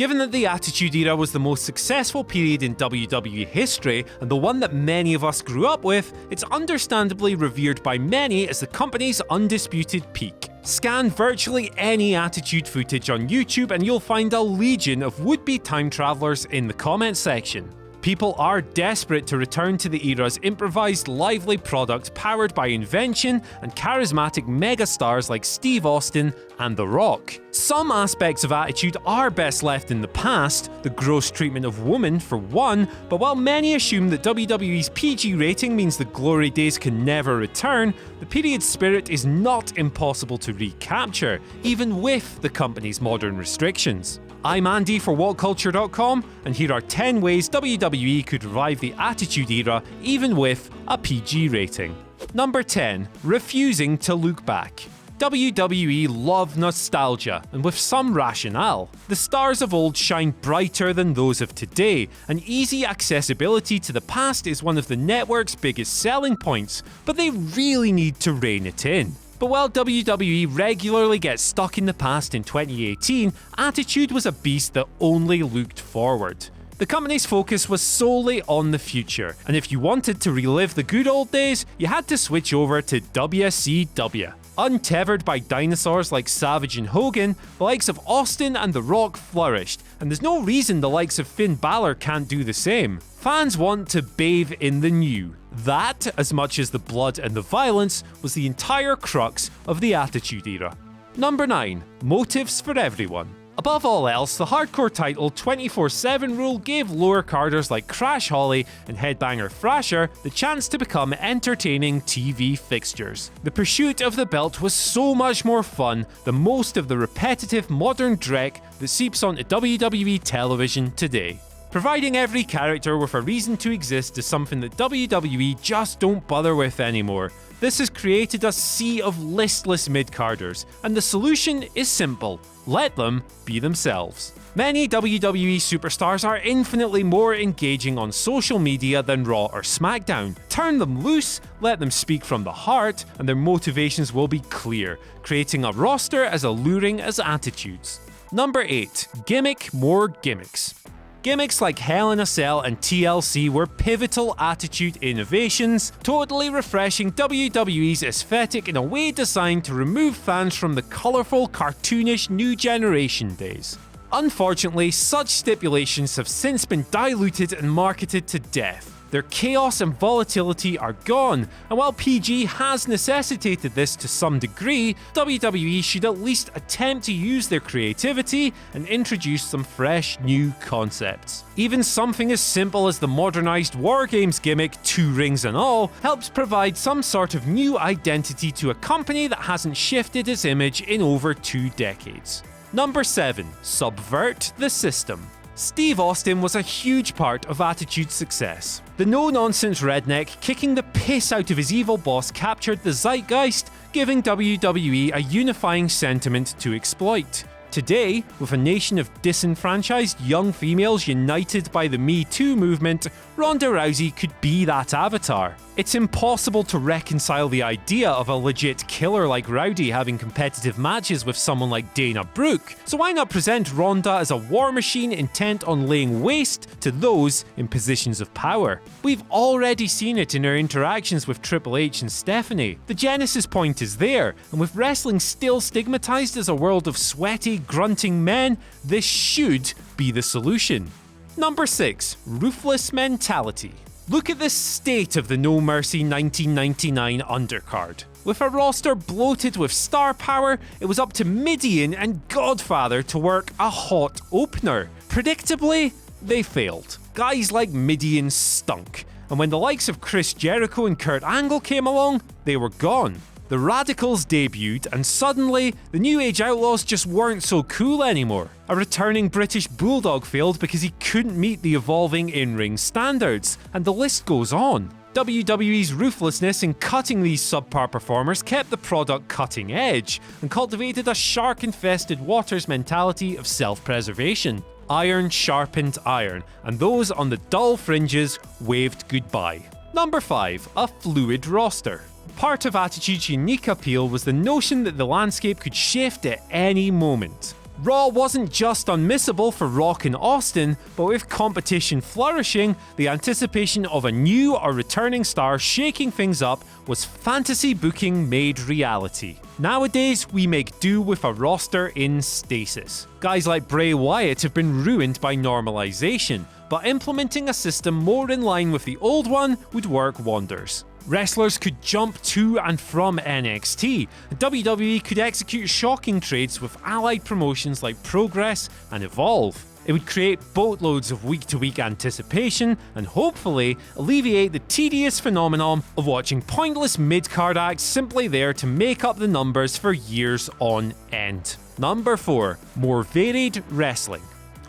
Given that the Attitude Era was the most successful period in WWE history, and the one that many of us grew up with, it's understandably revered by many as the company's undisputed peak. Scan virtually any Attitude footage on YouTube and you'll find a legion of would-be time travelers in the comments section. People are desperate to return to the era's improvised, lively product powered by invention and charismatic megastars like Steve Austin and The Rock. Some aspects of Attitude are best left in the past, the gross treatment of women for one, but while many assume that WWE's PG rating means the glory days can never return, the period's spirit is not impossible to recapture, even with the company's modern restrictions. I'm Andy for WhatCulture.com, and here are 10 ways WWE could revive the Attitude Era even with a PG rating. Number 10. Refusing to look back. WWE love nostalgia, and with some rationale. The stars of old shine brighter than those of today, and easy accessibility to the past is one of the network's biggest selling points, but they really need to rein it in. But while WWE regularly gets stuck in the past in 2018, Attitude was a beast that only looked forward. The company's focus was solely on the future, and if you wanted to relive the good old days, you had to switch over to WCW. Untethered by dinosaurs like Savage and Hogan, the likes of Austin and The Rock flourished, and there's no reason the likes of Finn Balor can't do the same. Fans want to bathe in the new. That, as much as the blood and the violence, was the entire crux of the Attitude Era. Number 9. Motives for everyone. Above all else, the hardcore title 24/7 rule gave lower carders like Crash Holly and Headbanger Thrasher the chance to become entertaining TV fixtures. The pursuit of the belt was so much more fun than most of the repetitive modern dreck that seeps onto WWE television today. Providing every character with a reason to exist is something that WWE just don't bother with anymore. This has created a sea of listless mid-carders, and the solution is simple: let them be themselves. Many WWE superstars are infinitely more engaging on social media than Raw or SmackDown. Turn them loose, let them speak from the heart, and their motivations will be clear, creating a roster as alluring as Attitudes. Number 8. Gimmick more gimmicks. Gimmicks like Hell in a Cell and TLC were pivotal Attitude innovations, totally refreshing WWE's aesthetic in a way designed to remove fans from the colourful, cartoonish new generation days. Unfortunately, such stipulations have since been diluted and marketed to death. Their chaos and volatility are gone, and while PG has necessitated this to some degree, WWE should at least attempt to use their creativity and introduce some fresh new concepts. Even something as simple as the modernised War Games gimmick, 2 rings and all, helps provide some sort of new identity to a company that hasn't shifted its image in over 2 decades. Number 7. Subvert the system. Steve Austin was a huge part of Attitude's success. The no-nonsense redneck kicking the piss out of his evil boss captured the zeitgeist, giving WWE a unifying sentiment to exploit. Today, with a nation of disenfranchised young females united by the Me Too movement, Ronda Rousey could be that avatar. It's impossible to reconcile the idea of a legit killer like Rowdy having competitive matches with someone like Dana Brooke, so why not present Ronda as a war machine intent on laying waste to those in positions of power? We've already seen it in her interactions with Triple H and Stephanie. The genesis point is there, and with wrestling still stigmatized as a world of sweaty, grunting men, this should be the solution. Number 6. Ruthless mentality. Look at the state of the No Mercy 1999 undercard. With a roster bloated with star power, it was up to Mideon and Godfather to work a hot opener. Predictably, they failed. Guys like Mideon stunk, and when the likes of Chris Jericho and Kurt Angle came along, they were gone. The Radicals debuted, and suddenly, the New Age Outlaws just weren't so cool anymore. A returning British Bulldog failed because he couldn't meet the evolving in-ring standards, and the list goes on. WWE's ruthlessness in cutting these subpar performers kept the product cutting edge, and cultivated a shark-infested waters mentality of self-preservation. Iron sharpened iron, and those on the dull fringes waved goodbye. Number 5. A fluid roster. Part of Attitude's unique appeal was the notion that the landscape could shift at any moment. Raw wasn't just unmissable for Rock and Austin, but with competition flourishing, the anticipation of a new or returning star shaking things up was fantasy booking made reality. Nowadays, we make do with a roster in stasis. Guys like Bray Wyatt have been ruined by normalization, but implementing a system more in line with the old one would work wonders. Wrestlers could jump to and from NXT, and WWE could execute shocking trades with allied promotions like Progress and Evolve. It would create boatloads of week-to-week anticipation and hopefully alleviate the tedious phenomenon of watching pointless mid-card acts simply there to make up the numbers for years on end. Number 4. More varied wrestling.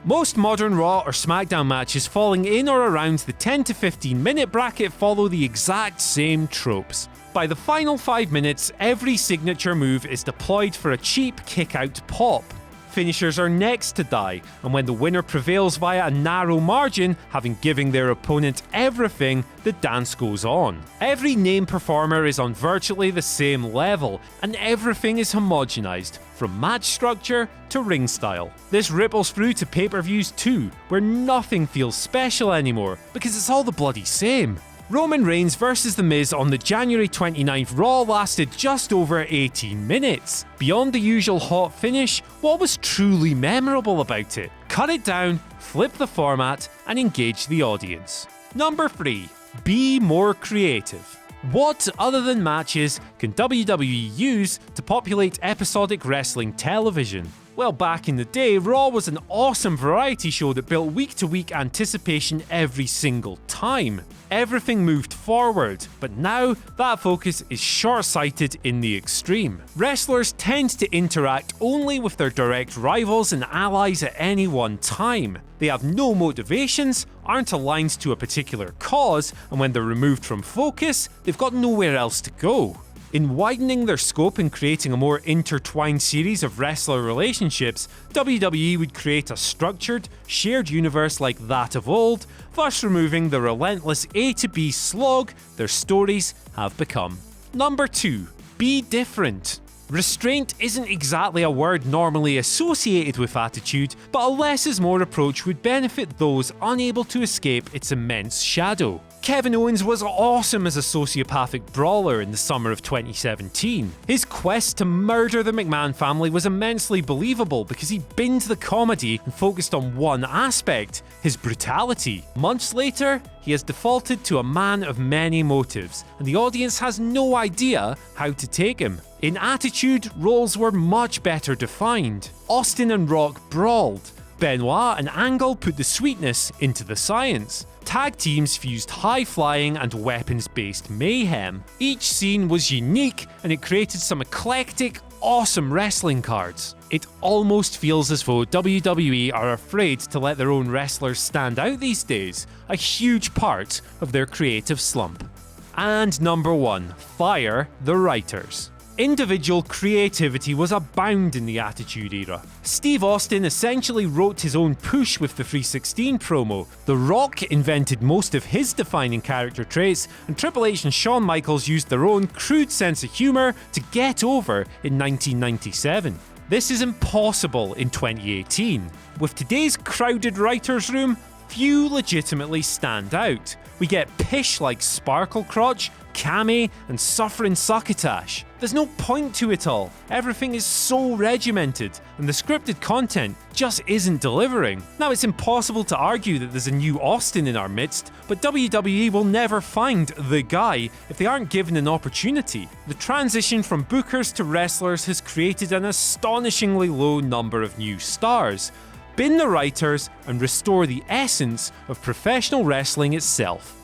Most modern Raw or SmackDown matches falling in or around the 10 to 15 minute bracket follow the exact same tropes. By the final 5 minutes, every signature move is deployed for a cheap kick-out pop. Finishers are next to die, and when the winner prevails via a narrow margin, having given their opponent everything, the dance goes on. Every named performer is on virtually the same level, and everything is homogenized, from match structure to ring style. This ripples through to pay-per-views too, where nothing feels special anymore, because it's all the bloody same. Roman Reigns vs The Miz on the January 29th Raw lasted just over 18 minutes. Beyond the usual hot finish, what was truly memorable about it? Cut it down, flip the format, and engage the audience. Number 3. Be more creative. What, other than matches, can WWE use to populate episodic wrestling television? Well, back in the day, Raw was an awesome variety show that built week-to-week anticipation every single time. Everything moved forward, but now that focus is short-sighted in the extreme. Wrestlers tend to interact only with their direct rivals and allies at any one time. They have no motivations, aren't aligned to a particular cause, and when they're removed from focus, they've got nowhere else to go. In widening their scope and creating a more intertwined series of wrestler relationships, WWE would create a structured, shared universe like that of old, thus removing the relentless A to B slog their stories have become. Number 2. Be different. Restraint isn't exactly a word normally associated with attitude, but a less is more approach would benefit those unable to escape its immense shadow. Kevin Owens was awesome as a sociopathic brawler in the summer of 2017. His quest to murder the McMahon family was immensely believable because he binned the comedy and focused on one aspect, his brutality. Months later, he has defaulted to a man of many motives, and the audience has no idea how to take him. In attitude, roles were much better defined. Austin and Rock brawled. Benoit and Angle put the sweetness into the science. Tag teams fused high-flying and weapons-based mayhem. Each scene was unique, and it created some eclectic, awesome wrestling cards. It almost feels as though WWE are afraid to let their own wrestlers stand out these days, a huge part of their creative slump. And number 1, fire the writers. Individual creativity was abound in the Attitude Era. Steve Austin essentially wrote his own push with the 316 promo. The Rock invented most of his defining character traits, and Triple H and Shawn Michaels used their own crude sense of humour to get over in 1997. This is impossible in 2018. With today's crowded writer's room, few legitimately stand out. We get pish like Sparkle Crotch, Cammy, and Suffering Succotash. There's no point to it all. Everything is so regimented, and the scripted content just isn't delivering. Now, it's impossible to argue that there's a new Austin in our midst, but WWE will never find the guy if they aren't given an opportunity. The transition from bookers to wrestlers has created an astonishingly low number of new stars. Bin the writers and restore the essence of professional wrestling itself.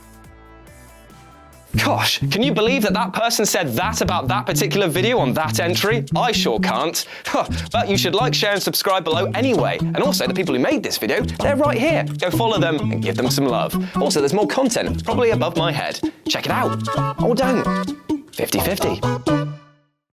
Gosh, can you believe that person said that about that particular video on that entry? I sure can't. But you should like, share and subscribe below anyway. And also, the people who made this video, they're right here. Go follow them and give them some love. Also, there's more content, probably above my head. Check it out. Or don't. 50-50.